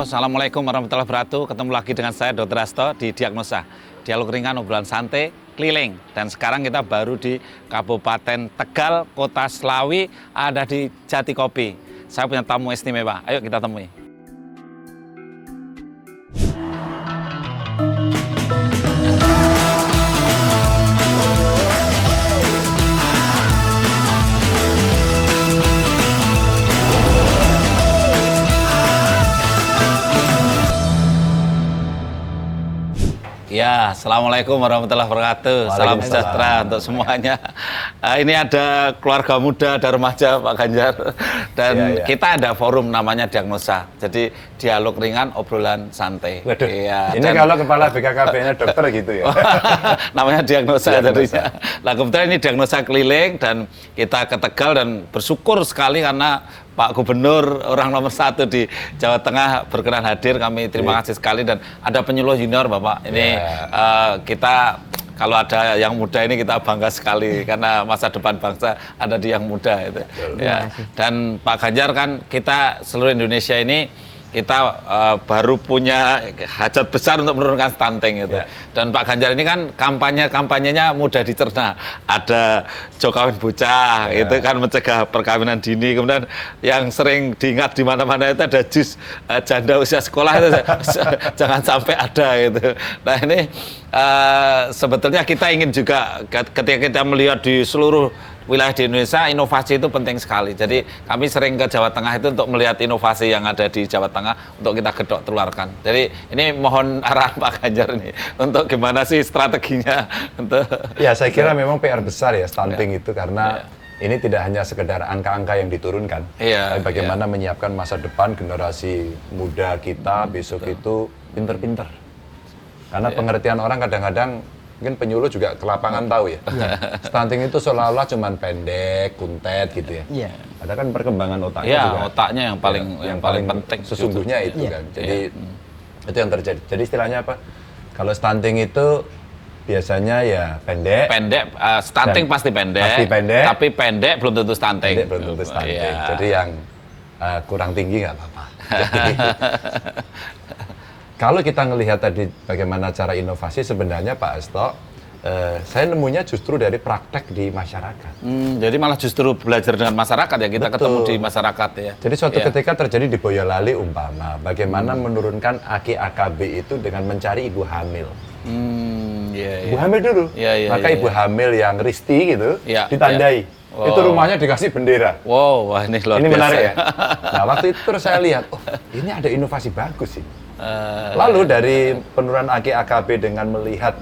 Halo, Assalamualaikum warahmatullahi wabarakatuh. Ketemu lagi dengan saya Dr. Hasto di Diagnosa. Dialog ringan, obrolan santai, keliling. Dan sekarang kita baru di Kabupaten Tegal, Kota Slawi, ada di Jati Kopi. Saya punya tamu istimewa. Ayo kita temui. Ya, Assalamualaikum warahmatullahi wabarakatuh. Salam sejahtera untuk semuanya. Ini ada keluarga muda, ada remaja, Pak Ganjar. Dan kita ada forum namanya Diagnosa. Jadi dialog ringan, obrolan santai. Waduh, ya, ini kalau kepala BKKBN-nya dokter gitu ya? Namanya Diagnosa jadinya. Nah, kebetulan ini Diagnosa keliling dan kita ke Tegal dan bersyukur sekali karena Pak Gubernur orang nomor 1 di Jawa Tengah berkenan hadir. Kami terima kasih sekali dan ada penyuluh junior Bapak. Ini kita kalau ada yang muda ini kita bangga sekali karena masa depan bangsa ada di yang muda itu. Ya. Dan Pak Ganjar kan kita seluruh Indonesia ini kita baru punya hajat besar untuk menurunkan stunting gitu. Dan Pak Ganjar ini kan kampanyenya mudah dicerna. Ada Jokowi bocah, itu kan mencegah perkawinan dini. Kemudian yang sering diingat di mana-mana itu ada jus janda usia sekolah itu jangan sampai ada gitu. Nah ini sebetulnya kita ingin juga ketika kita melihat di seluruh wilayah di Indonesia, inovasi itu penting sekali. Jadi kami sering ke Jawa Tengah itu untuk melihat inovasi yang ada di Jawa Tengah untuk kita gedok keluarkan. Jadi ini mohon arahan Pak Ganjar ini untuk gimana sih strateginya untuk. Ya saya kira memang PR besar ya stunting itu karena ini tidak hanya sekedar angka-angka yang diturunkan, tapi bagaimana menyiapkan masa depan generasi muda kita besok itu pinter-pinter. Karena pengertian orang kadang-kadang mungkin penyuluh juga ke lapangan tahu ya. Stunting itu seolah-olah cuman pendek, kuntet gitu ya. Ada kan perkembangan otaknya juga. Otaknya yang paling penting. Sesungguhnya itu kan. Jadi itu yang terjadi. Jadi istilahnya apa? Kalau stunting itu biasanya ya pendek. Stunting pasti pendek. Tapi pendek belum tentu stunting. Pendek belum tentu stunting. Jadi yang kurang tinggi nggak apa-apa. Kalau kita ngelihat tadi bagaimana cara inovasi, sebenarnya Pak Hasto, saya nemunya justru dari praktek di masyarakat. Jadi malah justru belajar dengan masyarakat ya, kita ketemu di masyarakat ya. Jadi suatu ketika terjadi di Boyolali umpama, bagaimana menurunkan AKB itu dengan mencari ibu hamil. Ibu hamil dulu, maka ibu hamil yang risti gitu, ditandai. Itu rumahnya dikasih bendera. Wah ini luar biasa. Ini menarik ya. Nah waktu itu terus saya lihat, ini ada inovasi bagus sih. Lalu dari penurunan AKB dengan melihat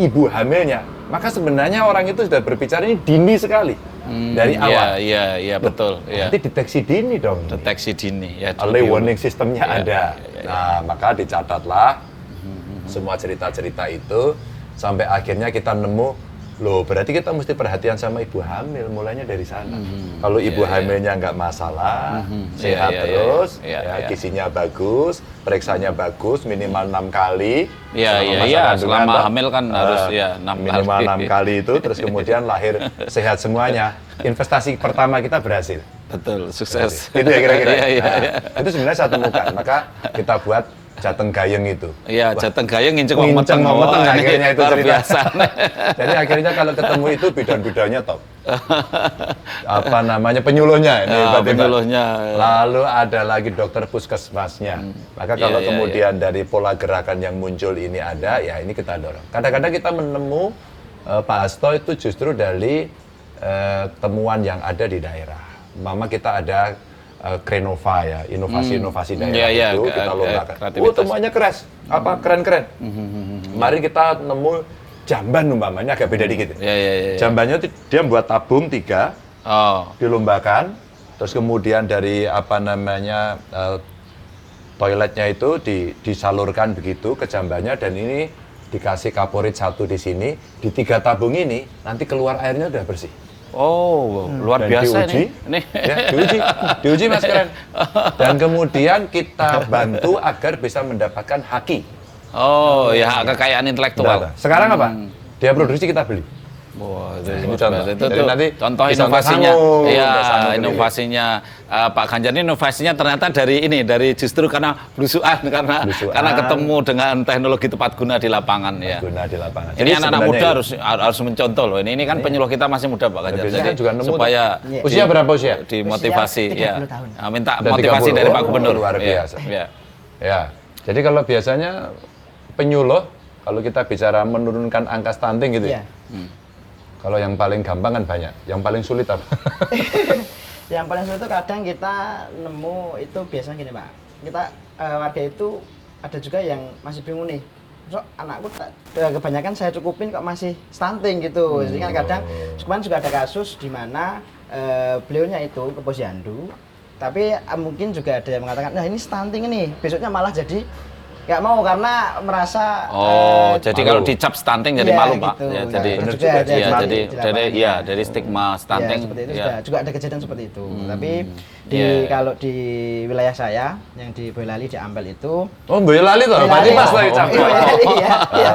ibu hamilnya, maka sebenarnya orang itu sudah berbicara ini dini sekali dari awal. Iya betul. Nanti deteksi dini dong. Deteksi dini. Ya, early warning sistemnya ada. Nah maka dicatatlah semua cerita-cerita itu sampai akhirnya kita nemu. Loh, berarti kita mesti perhatian sama ibu hamil, mulainya dari sana. Kalau ibu hamilnya nggak masalah, sehat terus, gizinya bagus, periksanya bagus, minimal 6 kali. Selama hamil kan harus 6 minimal 6 kali itu, terus kemudian lahir sehat semuanya. Investasi pertama kita berhasil. Betul, sukses. Itu ya kira-kira. Itu sebenarnya satu muka, maka kita buat Jateng Gayeng itu. Iya, Jateng Gayeng nginceng meteng akhirnya itu cerita. Biasa. Jadi akhirnya kalau ketemu itu bidan-bidannya top. Apa namanya penyuluhnya ini penyuluhnya. Lalu ada lagi dokter puskesmasnya. Maka kalau kemudian dari pola gerakan yang muncul ini ada, ya ini kita dorong. Kadang-kadang kita menemu Pak Hasto itu justru dari temuan yang ada di daerah. Mama kita ada Krenova ya, inovasi-inovasi daerah itu kita lombakan. Temuannya keren. Kemarin kita nemu jamban umpamanya agak beda dikit. Jambannya dia buat tabung 3, dilombakan, terus kemudian dari toiletnya itu disalurkan begitu ke jambannya dan ini dikasih kaporit 1 di sini, di 3 tabung ini nanti keluar airnya udah bersih. Luar biasa diuji, nih. Ya, diuji Mas Keren. Dan kemudian kita bantu agar bisa mendapatkan haki. Kekayaan intelektual. Sekarang apa? Dia produksi kita beli. Wah, Ini contoh. itu Jadi tuh nanti contoh bisa inovasinya. sanggup, Iya, nggak sanggup gitu. inovasinya Pak Ganjar ini inovasinya ternyata dari justru karena belusuan karena ketemu dengan teknologi tepat guna di lapangan ya. Guna di lapangan. Ini Jadi anak-anak muda sebenarnya harus mencontoh loh. Ini kan penyuluh kita masih muda Pak Ganjar. biasanya Jadi juga nemu supaya usia berapa usia? dimotivasi Usia ya. 30 tahun. Minta Udah motivasi 30. dari Pak Oh, Gubernur. luar Iya, biasa. iya. Ya. Jadi kalau biasanya penyuluh kalau kita bicara menurunkan angka stunting gitu ya. Iya. Kalau yang paling gampang kan banyak, yang paling sulit apa? Yang paling sulit itu kadang kita nemu itu biasanya gini Pak, kita warga itu ada juga yang masih bingung nih, so anakku kebanyakan saya cukupin kok masih stunting gitu. Jadi kan kadang kemarin juga ada kasus di mana beliaunya itu ke posyandu, tapi mungkin juga ada yang mengatakan, nah ini stunting ini, besoknya malah jadi nggak mau karena merasa Jadi malu. kalau dicap stunting jadi iya, malu Pak. gitu. Ya, Nggak, jadi itu bener juga juga ada sih. Iya, di jadi lapangan, iya, dari stigma stunting. ya, seperti itu ya. juga ada kejadian seperti itu. Tapi Iya. kalau di wilayah saya yang di Boyolali di Ampel itu Oh, Boyolali toh, berarti Boyolali. pas lagi campur. Boyolali, iya, iya.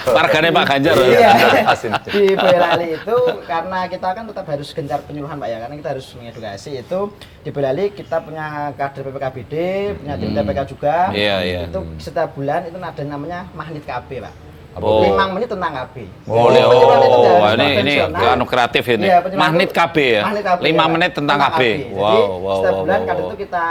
Warganya Pak Ganjar. Iya. Asin. Di Boyolali itu karena kita kan tetap harus gencar penyuluhan Pak ya, karena kita harus mengedukasi itu. Di Boyolali kita punya kader PPKBD, punya tim TPK juga. Iya, iya. Itu setiap bulan itu ada namanya Magnit KB Pak. Oh. 5 menit tentang KB. Oh, Penyuluhan itu udah ini konvensional. anu kreatif ini. Iya, penyuluhan Magnet itu- KB ya. Magnet KB, 5 ya. menit tentang KB. Jadi Wow, setiap bulan wow. kadang itu kita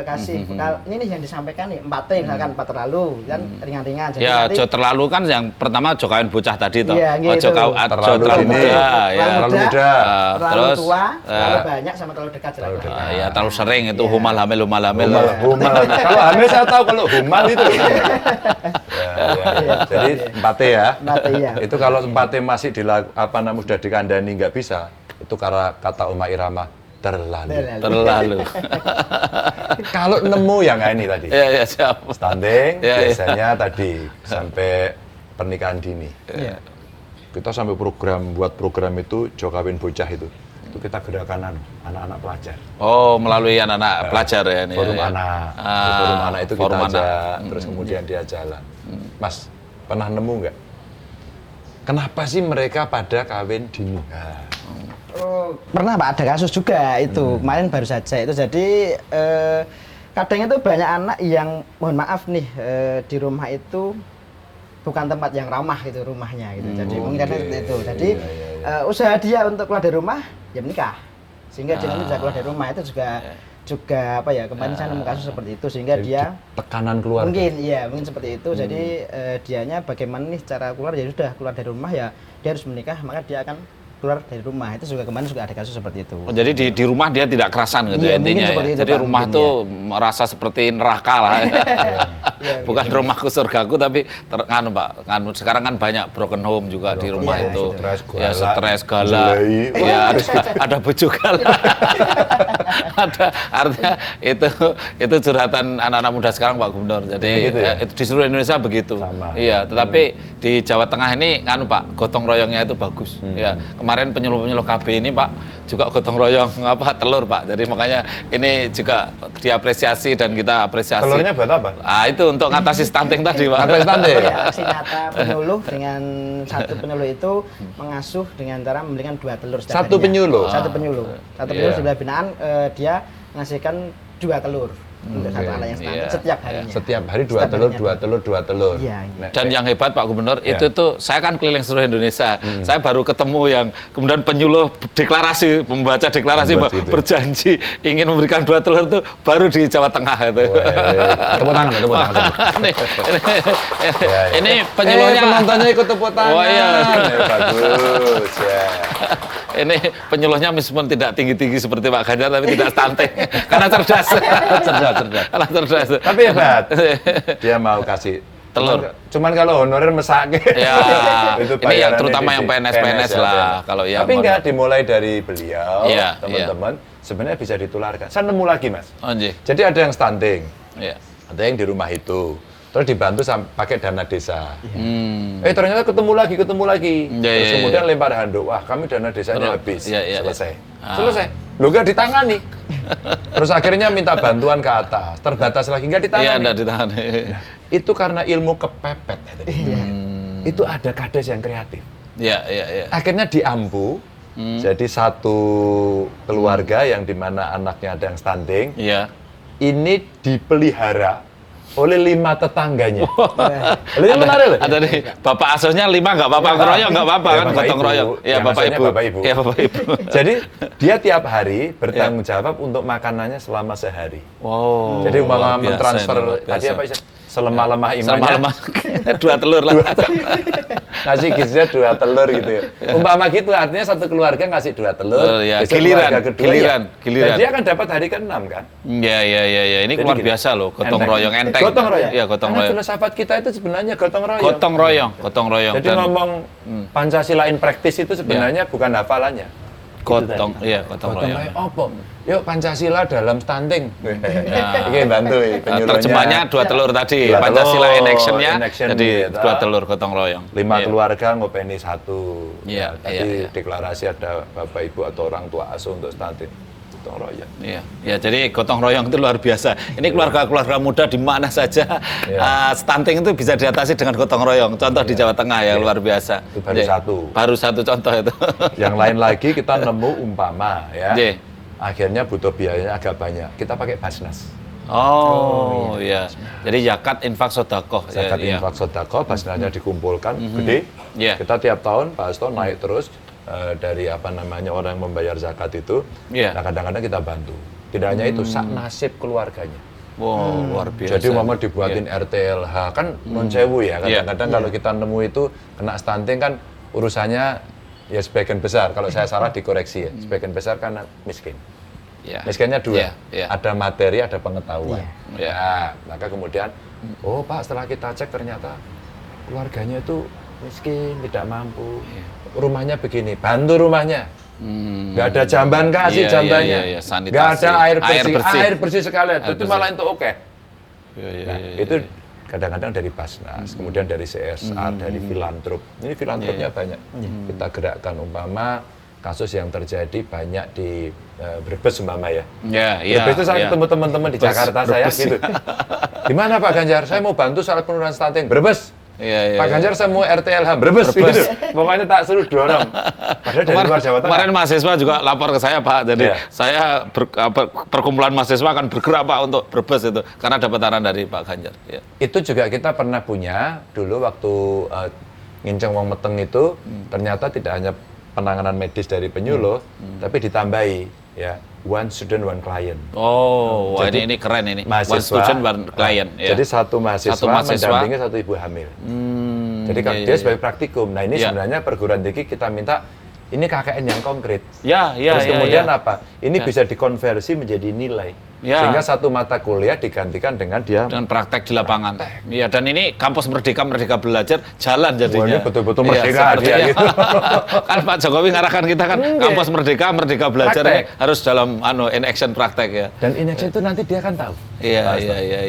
kasih ini nih yang disampaikan nih 4T misalkan 4 terlalu kan ringan-ringan. Jadi Ya, nanti jo terlalu kan yang pertama jo kawin bocah tadi toh. Iya, gitu. Terlalu terlalu dini. muda ya. Terlalu muda. terlalu Terus tua, terlalu banyak sama terlalu dekat Terlalu jelek. dekat. ya terlalu sering itu Iya. humal hamil. Humal. Kalau hamil saya tahu, kalau humal itu. Ya. Jadi 4T ya. 4T, iya. Itu kalau 4T masih sudah dikandani nggak bisa, itu karena kata Uma Irama terlalu. Terlalu. Kalau nemu yang ini tadi, Ya, ya siap. stunting Ya, ya. biasanya tadi sampai pernikahan dini. Iya. Kita sampai buat program itu Jokawin Bocah itu kita gerakan anak-anak pelajar. Oh, melalui anak-anak pelajar ya ini. Forum ya. anak. Ah, Forum anak itu forum kita anak. ajak, terus kemudian dia jalan. Mas, pernah nemu nggak? Kenapa sih mereka pada kawin dini? Nah, Oh, pernah Pak ada kasus juga itu kemarin baru saja itu. Jadi kadang itu banyak anak yang mohon maaf nih di rumah itu bukan tempat yang ramah gitu rumahnya gitu. Jadi mungkin karena seperti itu. Jadi usaha dia untuk keluar dari rumah ya menikah. Sehingga dia nanti bisa keluar dari rumah itu juga apa ya, kemarin saya nemu kasus seperti itu sehingga dia tekanan keluarga. mungkin seperti itu. Jadi dianya bagaimana nih cara keluar, ya sudah keluar dari rumah ya dia harus menikah, maka dia akan keluar dari rumah. Itu juga kemarin juga ada kasus seperti itu. Oh, jadi di rumah dia tidak kerasan gitu Iya, intinya mungkin seperti ya. itu, Jadi Pak, rumah mungkin, tuh merasa seperti neraka lah. Iya, Bukan rumahku surgaku tapi Pak, sekarang kan banyak broken home juga di rumah Iya, itu. stres, Ya galak, stres galak. jelai. Ya ada bujuk galak. Artinya itu curhatan anak-anak muda sekarang Pak Gubernur. Jadi Begitu ya? itu di seluruh Indonesia begitu. Sama. Iya, tetapi di Jawa Tengah ini Pak, gotong royongnya itu bagus. Ya, kemarin penyuluh-penyuluh KB ini Pak juga gotong royong telur Pak. Jadi makanya ini juga diapresiasi dan kita apresiasi. Telurnya buat apa? Ah, itu untuk ngatasi stunting tadi Pak. Ngatasi stunting? Ya, aksi nyata penyuluh dengan satu penyuluh itu mengasuh dengan cara memberikan 2 telur setiap Satu harinya. penyuluh? Satu penyuluh. Satu Iya. penyuluh sebelah binaan dia ngasihkan 2 telur untuk satu anak yang stunting Iya. setiap harinya. Setiap hari 2 Setiap telur, harinya. 2 telur, 2 telur. Iya, iya. Nah, Dan yang hebat Pak Gubernur Ya. itu tuh saya kan keliling seluruh Indonesia. Saya baru ketemu yang kemudian penyuluh deklarasi, membaca deklarasi Membuat gitu ya. berjanji ingin memberikan 2 telur itu baru di Jawa Tengah itu. tepuk tangan, tepuk tangan. Ini penyuluhnya penontonnya ikut tepuk tangan. Oh, iya. Bagus ya. Ini penyuluhnya meskipun tidak tinggi-tinggi seperti Pak Ganjar tapi tidak stunting karena cerdas. Cerdas. Karena cerdas. Tapi hebat. Dia mau kasih Telur. Cuman kalau honorer mesake. Ya, Itu ini yang bayarannya terutama yang PNS ya, lah. PNS. Kalau yang Tapi enggak dimulai dari beliau, Iya, teman-teman. Sebenarnya bisa ditularkan. Saya nemu lagi, Mas. Oh, nggih. Jadi ada yang stunting, Iya. ada yang di rumah itu. Terus dibantu pakai dana desa. Hmm. Ternyata ketemu lagi. Iya, Terus iya, kemudian lempar handuk. Wah, kami dana desanya Terus, habis. iya, iya, Selesai. iya. Selesai. Lo nggak ditangani. Terus akhirnya minta bantuan ke atas. Terbatas lagi nggak ditangani. Iya, enggak ditahan. Itu karena ilmu kepepet. Ya, tadi. Itu ada kades yang kreatif. Iya. Akhirnya diampu. Jadi satu keluarga yang dimana anaknya ada yang stunting, ini dipelihara oleh 5 tetangganya. Ini menarik loh. Ada nih, bapak asuhnya 5 nggak apa-apa, ngeroyok nggak apa-apa kan, gotong royong. Iya, bapak ibu. Iya, bapak ibu. Jadi dia tiap hari bertanggung jawab untuk makanannya selama sehari. Wow. Jadi umpama mentransfer tadi apa sih? Selemah-lemah imannya. 2 telur lah. Ngasih gizinya 2 telur gitu ya. Umpama gitu, artinya satu keluarga ngasih 2 telur. Ya. Besok Giliran. Dan dia kan dapat hari ke-6 kan. Iya. Ini luar biasa loh, gotong royong enteng. Gotong royong. Iya, gotong royong. Karena filsafat kita itu sebenarnya gotong royong. Gotong royong. Jadi ngomong Pancasila in practice itu sebenarnya bukan hafalannya. Gotong royong. Opo? Yuk Pancasila dalam stunting. Ini bantu penyuluhnya. Terjemahnya 2 telur tadi. Pancasila in action-nya jadi 2 telur gotong royong. 5 keluarga ngopeni 1. Iya. Tadi deklarasi ada bapak ibu atau orang tua asuh untuk stunting. Gotong royong. Iya, jadi gotong royong itu luar biasa. Ini keluarga-keluarga muda di mana saja stunting itu bisa diatasi dengan gotong royong. Contoh di Jawa Tengah ya, luar biasa. Itu baru satu. Baru satu contoh itu. Yang lain lagi kita nemu umpama ya. Akhirnya butuh biayanya agak banyak. Kita pakai Basnas. Oh iya. Jadi zakat, infak, sedekah. Zakat, infak, sedekah, Basnasnya dikumpulkan gede. Kita tiap tahun Pak Hasto naik terus. Dari orang yang membayar zakat itu, nah kadang-kadang kita bantu. Tidak hanya itu, sak nasib keluarganya. Wow, luar biasa. Jadi mama dibuatin RTLH, kan non sewu ya. Kadang-kadang kalau kita nemu itu kena stunting kan urusannya ya sebagian besar. Kalau saya salah dikoreksi ya. Sebagian besar karena miskin. Miskinnya 2, ada materi, ada pengetahuan. Maka kemudian, oh Pak, setelah kita cek ternyata keluarganya itu miskin, tidak mampu. Rumahnya begini, bantu rumahnya. Nggak ada jamban, kasih jambannya. Nggak ada air bersih sekali. Itu malah itu oke. Itu kadang-kadang dari Basnas, kemudian dari CSR, dari filantrop. Ini filantropnya banyak. Kita gerakkan umpama kasus yang terjadi banyak di Brebes umpama ya. Brebes itu saya ketemu teman-teman di Jakarta saya gitu. Gimana Pak Ganjar? Saya mau bantu soal penurunan stunting. Brebes. Pak Ganjar saya mau RTLH Brebes. Gitu. Pokoknya tak suruh dorong. Padahal dari luar Jawa Tengah. Kemarin mahasiswa juga lapor ke saya Pak. Jadi saya perkumpulan mahasiswa akan bergerak Pak untuk Brebes itu karena dapat arahan dari Pak Ganjar. Itu juga kita pernah punya dulu waktu nginceng wong meteng itu ternyata tidak hanya penanganan medis dari penyuluh, tapi ditambahi ya one student one client. Oh, jadi ini keren ini. One student one client. Jadi satu mahasiswa mendampingi satu ibu hamil. Jadi dia sebagai praktikum. Nah ini sebenarnya perguruan tinggi kita minta ini KKN yang konkret. Terus kemudian apa? Ini bisa dikonversi menjadi nilai. Sehingga satu mata kuliah digantikan dengan dia dan praktek di lapangan. Iya, dan ini kampus Merdeka Belajar jalan jadinya. Ini betul-betul merdeka dia gitu. Kan Pak Jokowi ngarahkan kita kan kampus Merdeka Belajar harus dalam in action praktek ya. Dan in action itu nanti dia kan tahu. Iya.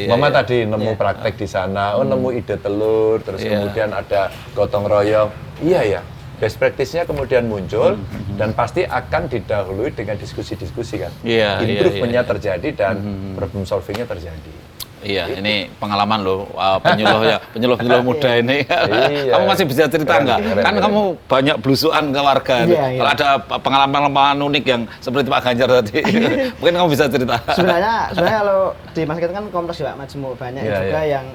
Mama tadi nemu praktek di sana, nemu ide telur, terus kemudian ada gotong royong. Iya ya. Best practice-nya kemudian muncul dan pasti akan didahului dengan diskusi-diskusi kan. Improvement-nya terjadi dan problem solving-nya terjadi. Iya, ini pengalaman loh penyuluh muda ini. Kamu masih bisa cerita nggak? Kan kamu banyak belusuan ke warga. Kalau ada pengalaman unik yang seperti Pak Ganjar tadi, mungkin kamu bisa cerita. Sebenarnya kalau di Mas kan kompleks ya, majemuk banyak juga yang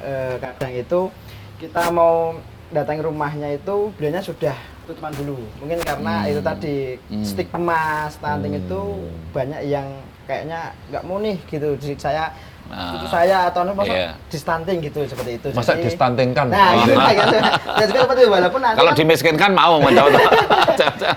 kadang itu kita mau datang ke rumahnya itu beliaunya sudah tutupan dulu. Mungkin karena itu tadi stigma stunting itu banyak yang kayaknya nggak mau nih gitu. Saya itu saya atau masa di stunting gitu seperti itu. Masa di stuntingkan? Nah, gitu. Dan juga seperti itu walaupun nanti kalau dimiskinkan mau menjawab.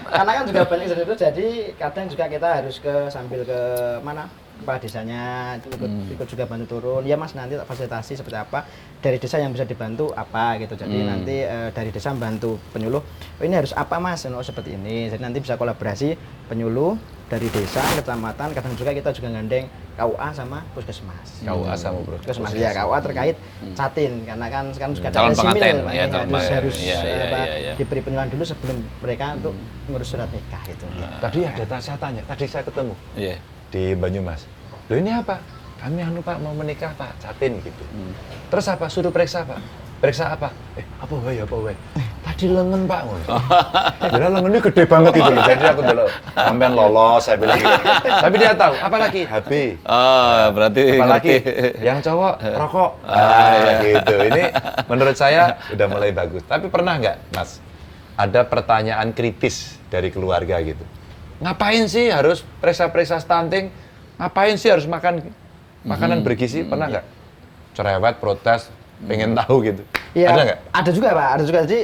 Karena kan juga banyak seperti itu. Jadi kadang juga kita harus sambil ke mana? Kepala desanya ikut juga bantu turun. Ya Mas, nanti fasilitasi seperti apa dari desa yang bisa dibantu apa gitu. Jadi nanti dari desa membantu penyuluh. Oh, ini harus apa Mas? Seperti ini. Jadi nanti bisa kolaborasi penyuluh dari desa, kecamatan. Kadang juga kita juga gandeng KUA sama puskesmas. KUA sama puskesmas ya, KUA terkait catin karena kan sekarang juga calon pengantin ya, harus diberi penyuluhan dulu sebelum mereka untuk ngurus surat nikah itu. Tadi saya tanya, tadi saya ketemu di Banyumas. Loh ini apa? Kami Pak mau menikah Pak, catin gitu. Terus apa? Suruh periksa Pak. periksa apa? Apa wae? Tadi lengan Pak. Jadi lengannya gede banget gitu loh. Jadi aku dulu sampean lolos saya bilang gitu. Tapi dia tahu, apa lagi? HB. Oh, berarti Apalagi ngerti. yang cowok rokok. Gitu. Ini menurut saya udah mulai bagus. Tapi pernah nggak, Mas? Ada pertanyaan kritis dari keluarga gitu. Ngapain sih harus periksa-periksa stunting? Ngapain sih harus makan makanan bergizi? Pernah nggak? Cerewet, protes, pengen tahu gitu. Ya, Ada nggak? ada juga Pak, ada juga. Jadi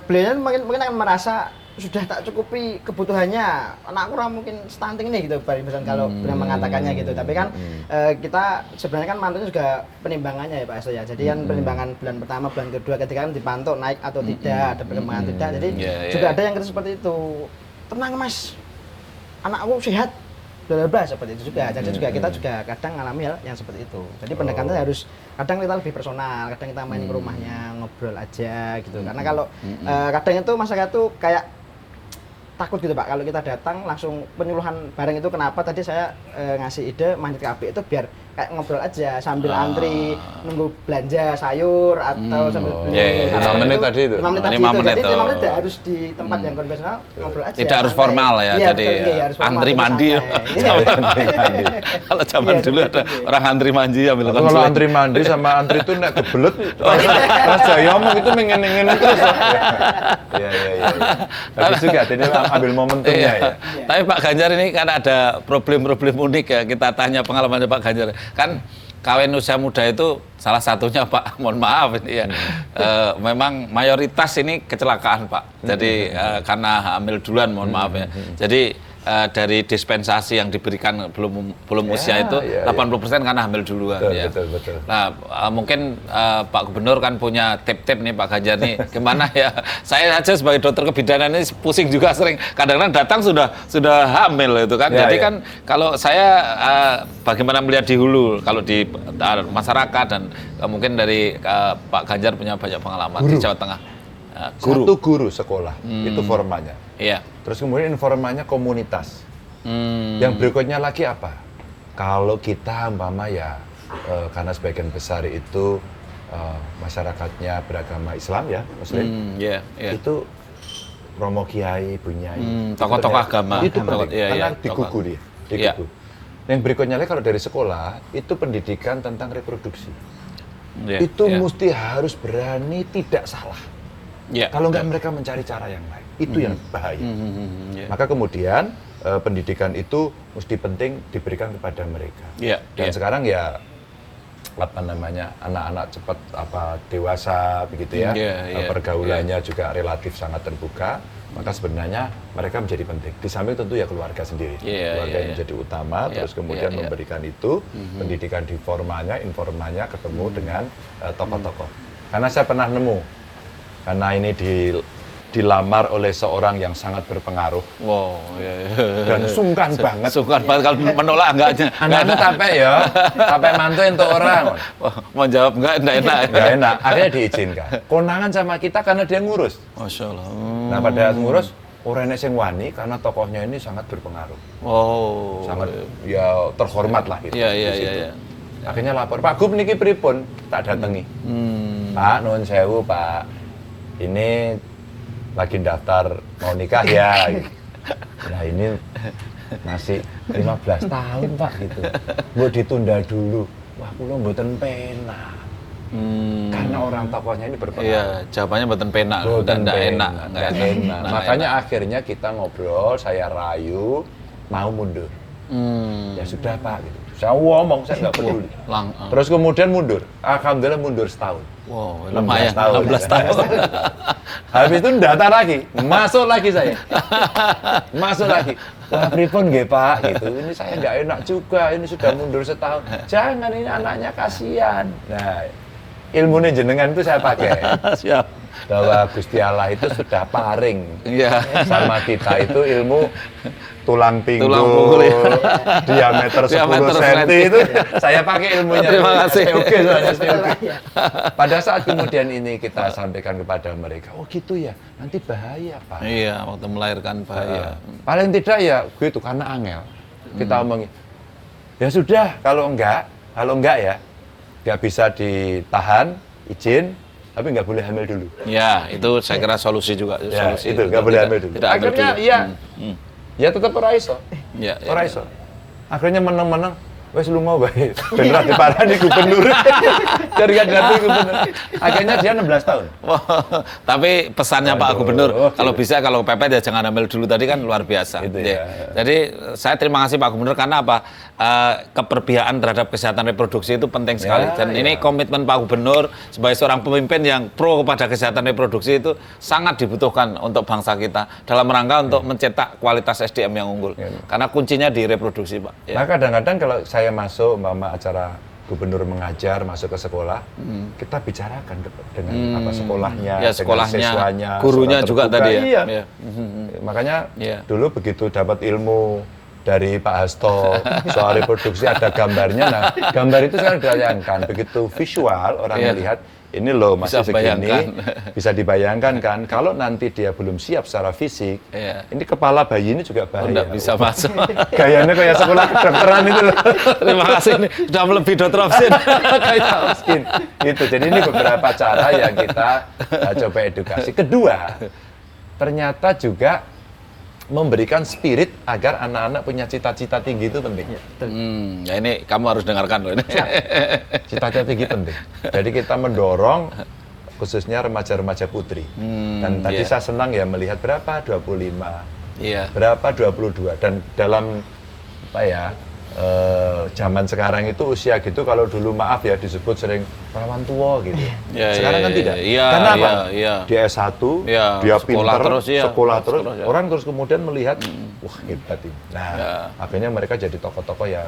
beliau mungkin akan merasa sudah tak cukupi kebutuhannya, anakku mungkin stunting nih gitu, misalkan kalau beliau mengatakannya gitu. Tapi kan kita sebenarnya kan mantunya juga penimbangannya ya Pak Asto ya. Jadi kan penimbangan bulan pertama, bulan kedua, ketika kan dipantau naik atau tidak, ada perkembangan tidak. Jadi juga ada yang seperti itu. Tenang Mas, anakku sehat. Bla seperti itu juga. Jadi juga kita juga kadang ngalami hal yang seperti itu. Jadi pendekatannya harus kadang kita lebih personal, kadang kita main ke rumahnya, ngobrol aja gitu. Karena kalau kadang itu masyarakat tuh kayak takut gitu Pak, kalau kita datang langsung penyuluhan bareng itu. Kenapa tadi saya ngasih ide manjat ke AB itu biar kayak ngobrol aja sambil antri nunggu belanja sayur atau sambil beli 5 menit tadi itu. 5 menit tadi 5 itu. menit Jadi itu. 5 menit tidak harus di tempat yang konvensional, ngobrol aja. Tidak harus santai. formal ya, Iya, jadi betul, iya, harus formal, antri tapi mandi. santai. Kalau zaman Iya, dulu seperti ada itu. orang antri mandi ambil Kalau konseling. antri mandi sama antri itu nek kebelet, Mas Jaya ngomong itu mengen-mengen terus. Iya. Bagus juga, jadi ambil momentumnya Iya. ya. Tapi Pak Ganjar ini kan ada problem-problem unik ya. Kita tanya pengalamannya Pak Ganjar. Kan kawin usia muda itu salah satunya Pak, mohon maaf ini ya. Memang mayoritas ini kecelakaan Pak. Jadi karena hamil duluan, mohon maaf ya. Jadi dari dispensasi yang diberikan belum usia itu 80% karena hamil duluan. Betul. Nah, mungkin Pak Gubernur kan punya tip-tip nih Pak Ganjar nih, gimana ya? Saya aja sebagai dokter kebidanan ini pusing juga sering. Kadang-kadang datang sudah hamil itu kan. Jadi kan kalau saya bagaimana melihat di hulu, kalau di masyarakat dan mungkin dari Pak Ganjar punya banyak pengalaman di Jawa Tengah. Satu guru sekolah, itu formalnya. Iya. Terus kemudian informalnya komunitas. Yang berikutnya lagi apa? Kalau kita umpama ya, karena sebagian besar itu masyarakatnya beragama Islam ya, Muslim, itu Romo Kiai, Bunyai, tokoh-tokoh agama. itu penting, karena digugu dia. Iya. Yang berikutnya lagi kalau dari sekolah, itu pendidikan tentang reproduksi. Iya, Itu iya. mesti harus berani tidak salah. Iya, Kalau nggak iya. mereka mencari cara yang lain, itu yang bahaya. Iya. Maka kemudian pendidikan itu mesti penting diberikan kepada mereka. Iya, Dan iya. sekarang ya apa namanya anak-anak cepat dewasa begitu ya, pergaulannya juga relatif sangat terbuka. Maka sebenarnya mereka menjadi penting. Di samping tentu ya keluarga sendiri, keluarga yang menjadi utama. Terus kemudian memberikan itu pendidikan di formalnya, informalnya ketemu dengan tokoh-tokoh. Karena saya pernah nemu. Karena ini dilamar oleh seorang yang sangat berpengaruh dan sungkan banget. Sungkan banget kalau menolak enggaknya. Anaknya capek ya, capek mantu untuk orang. Mau jawab enggak enak. Nggak enak, akhirnya diizinkan. Konangan sama kita karena dia ngurus. Masya Allah. Nah pada saat ngurus, orang sing wani karena tokohnya ini sangat berpengaruh. Sangat ya terhormat lah gitu. Iya. Akhirnya lapor, Pak Gub niki pripun? Tak datangi. Pak, nuwun sewu Pak. Ini lagi daftar mau nikah ya. Gitu. Nah ini masih 15 tahun Pak gitu. Mau ditunda dulu. Wah, kula mboten penak. Karena orang tokohnya ini berpengaruh. Iya, jawabannya mboten penak dan enggak enak. Makanya akhirnya kita ngobrol, saya rayu mau mundur. Ya sudah Pak gitu. Saya ngomong, saya nggak peduli. Terus kemudian mundur. Alhamdulillah mundur setahun. Wow, lumayan 16 tahun. Habis itu data lagi, masuk lagi saya. Masuk lagi. Wah, pripun nggih Pak gitu. Ini saya nggak enak juga, ini sudah mundur setahun. Jangan, ini anaknya kasihan. Nah, ilmunya jenengan itu saya pakai. Siap. Bahwa Gusti Allah itu sudah paring. Iya. Sama kita itu ilmu tulang pinggul, diameter 10 cm itu saya pakai ilmunya. Terima kasih. Oke, pada saat kemudian ini kita sampaikan kepada mereka, oh gitu ya, nanti bahaya Pak. Iya, waktu melahirkan bahaya. Paling tidak ya gitu, karena angel. Kita omongin, ya sudah, kalau enggak ya, nggak bisa ditahan, izin, tapi nggak boleh hamil dulu. Ya, itu saya kira solusi juga. Ya, Solusi itu nggak boleh hamil dulu. Tidak hamil Akhirnya dulu. ya, ya tetap ora iso. Ya, ya, Ora iso. Akhirnya menang-menang. Wes lu mau bae. Ben ra diparani gubernur. Dari ganti gubernur. Akhirnya dia 16 tahun. Wah, tapi pesannya Pak Waduh, Gubernur, oke. kalau bisa kalau pepet ya jangan hamil dulu tadi kan luar biasa. Itu Ya. ya. Jadi saya terima kasih Pak Gubernur karena apa? Keperpihakan terhadap kesehatan reproduksi itu penting sekali. Dan ini komitmen Pak Gubernur sebagai seorang pemimpin yang pro kepada kesehatan reproduksi itu sangat dibutuhkan untuk bangsa kita dalam rangka untuk mencetak kualitas SDM yang unggul. Karena kuncinya di reproduksi, Pak. Ya. Nah kadang-kadang kalau saya masuk acara gubernur mengajar masuk ke sekolah, kita bicarakan dengan apa sekolahnya, Ya, sekolahnya, dengan siswanya, gurunya sekolah juga terbuka. tadi ya. Iya. Ya. Makanya Iya. dulu begitu dapat ilmu dari Pak Hasto soal reproduksi ada gambarnya. Nah, gambar itu sekarang ditayangkan. Begitu visual orang Iya. melihat ini loh masih Bisa segini, bayangkan. bisa dibayangkan kan. Kalau nanti dia belum siap secara fisik, Iya. ini kepala bayi ini juga bahaya. Enggak bisa masuk. Gayanya kayak sekolah kedokteran itu loh. Terima kasih ini sudah melebihi Dr. Hafsin. Kayak miskin. Gitu. Jadi ini beberapa cara yang kita coba edukasi. Kedua, ternyata juga memberikan spirit agar anak-anak punya cita-cita tinggi itu penting. Ya ini kamu harus dengarkan loh ini. Cita-cita tinggi penting. Jadi kita mendorong khususnya remaja-remaja putri. Dan tadi iya. saya senang ya melihat berapa 25, Iya. berapa 22 dan dalam apa ya zaman sekarang itu usia gitu kalau dulu maaf ya disebut sering perawan tua gitu. Ya, Sekarang ya, kan ya, tidak. iya, Karena apa? iya, iya. Dia S1, Iya, dia sekolah pintar, terus, iya. sekolah terus, Terus, ya. orang terus kemudian melihat, wah hebat ini. Nah, Ya. akhirnya mereka jadi tokoh-tokoh yang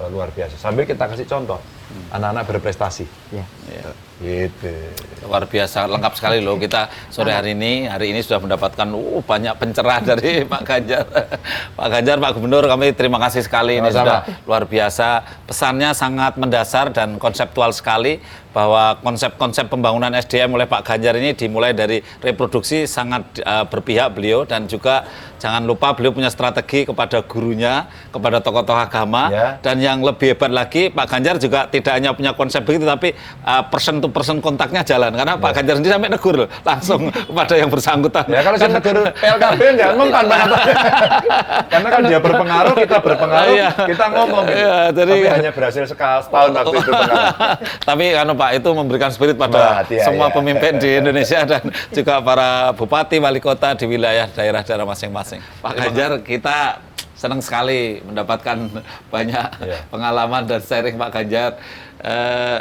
luar biasa. Sambil kita kasih contoh, anak-anak berprestasi. Ya. Gitu. Luar biasa, lengkap sekali loh kita sore hari ini sudah mendapatkan banyak pencerah dari Pak Ganjar. Pak Ganjar, Pak Gubernur, kami terima kasih sekali. Ini Sama-sama. sudah luar biasa. Pesannya sangat mendasar dan konseptual sekali bahwa konsep-konsep pembangunan SDM oleh Pak Ganjar ini dimulai dari reproduksi sangat berpihak beliau dan juga jangan lupa beliau punya strategi kepada gurunya, kepada tokoh-tokoh agama Ya. dan yang lebih hebat lagi Pak Ganjar juga tidak hanya punya konsep begitu tapi person to person kontaknya jalan karena Pak Ganjar sendiri sampai negur loh langsung kepada yang bersangkutan. Ya kalau saya negur PLKB jangan mempan karena kan dia berpengaruh, kita berpengaruh, Iya. kita ngomong gitu. Iya, jadi- Tapi hanya berhasil setahun waktu itu pengaruh. Tapi kan Pak itu memberikan spirit pada Iya, semua iya. pemimpin di Indonesia dan juga para bupati, wali kota di wilayah daerah-daerah masing-masing. Pak Ganjar, kita senang sekali mendapatkan banyak Iya. pengalaman dan sharing Pak Ganjar.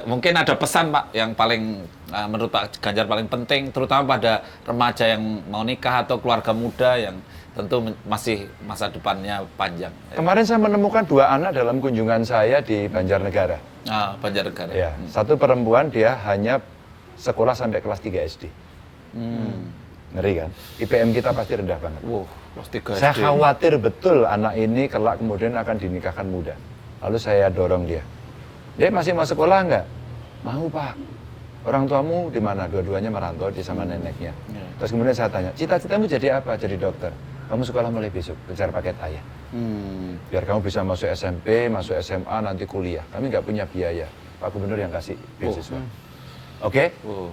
Mungkin ada pesan Pak yang paling menurut Pak Ganjar paling penting, terutama pada remaja yang mau nikah atau keluarga muda yang tentu masih masa depannya panjang. Kemarin saya menemukan 2 anak dalam kunjungan saya di Banjarnegara. Banjarnegara. Ya, satu perempuan dia hanya sekolah sampai kelas 3 SD. Ngeri kan? IPM kita pasti rendah banget. Wow, kelas 3 Saya SD. khawatir betul anak ini kelak kemudian akan dinikahkan muda. Lalu saya dorong dia. Dia masih mau sekolah enggak? Mau Pak. Orang tuamu di mana? Dua-duanya merantau di sama neneknya. Ya. Terus kemudian saya tanya, cita-citamu jadi apa? Jadi dokter. Kamu sekolah mulai besok, kejar paket ayah. Biar kamu bisa masuk SMP, masuk SMA, nanti kuliah. Kami nggak punya biaya. Pak Gubernur yang kasih beasiswa. Oke,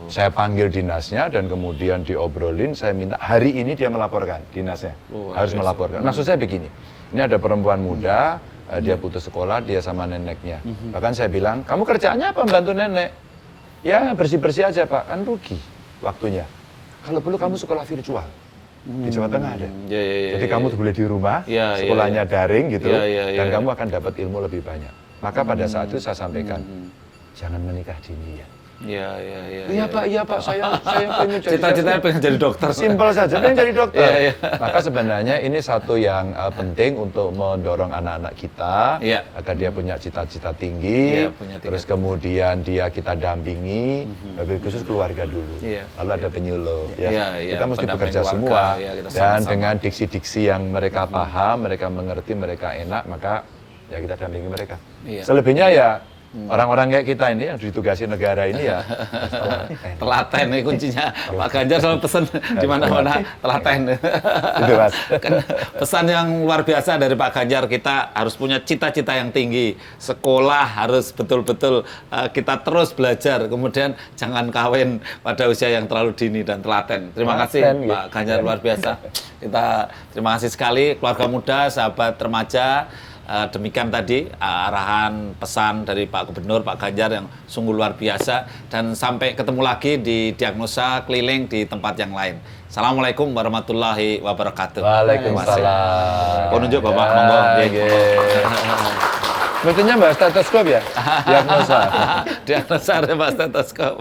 saya panggil dinasnya dan kemudian diobrolin. Saya minta hari ini dia melaporkan dinasnya, harus melaporkan. Maksud saya begini, ini ada perempuan muda, dia putus sekolah, dia sama neneknya. Bahkan saya bilang, kamu kerjaannya apa membantu nenek? Ya bersih-bersih aja Pak, kan rugi waktunya. Kalau perlu kamu sekolah virtual. Di Jawa Tengah ada. Jadi kamu boleh di rumah, sekolahnya daring gitu, dan kamu akan dapat ilmu lebih banyak. Maka pada saat itu saya sampaikan, jangan menikah dini ya. Iya Pak, saya pengen jadi Cita-citanya pengen jadi dokter. Simpel saja, pengen jadi dokter. Iya. Maka sebenarnya ini satu yang penting untuk mendorong anak-anak kita agar dia punya cita-cita tinggi. Iya, punya tingkat. Terus kemudian kita dampingi, lebih khusus keluarga dulu. Lalu ada penyuluh. Iya, Kita mesti pendamping bekerja keluarga, semua. kita Dan sama-sama. dengan diksi-diksi yang mereka paham, mereka mengerti, mereka enak, maka ya kita dampingi mereka. Iya. Selebihnya ya Orang-orang kayak kita ini yang ditugasi negara ini ya Telaten ini kuncinya. Pak Ganjar selalu pesan di mana-mana telaten. itu Mas. Kan pesan yang luar biasa dari Pak Ganjar, kita harus punya cita-cita yang tinggi. Sekolah harus betul-betul kita terus belajar. Kemudian jangan kawin pada usia yang terlalu dini dan telaten. Terima kasih Telaten, Pak Ganjar, luar biasa. Kita terima kasih sekali keluarga muda, sahabat remaja. Demikian tadi arahan pesan dari Pak Gubernur, Pak Ganjar yang sungguh luar biasa. Dan sampai ketemu lagi di diagnosa keliling di tempat yang lain. Assalamualaikum warahmatullahi wabarakatuh. Waalaikumsalam. Penunjuk Bapak, monggo. Sebetulnya Mbak stetoskop ya? Diagnosa. Diagnosa ada Pak stetoskop.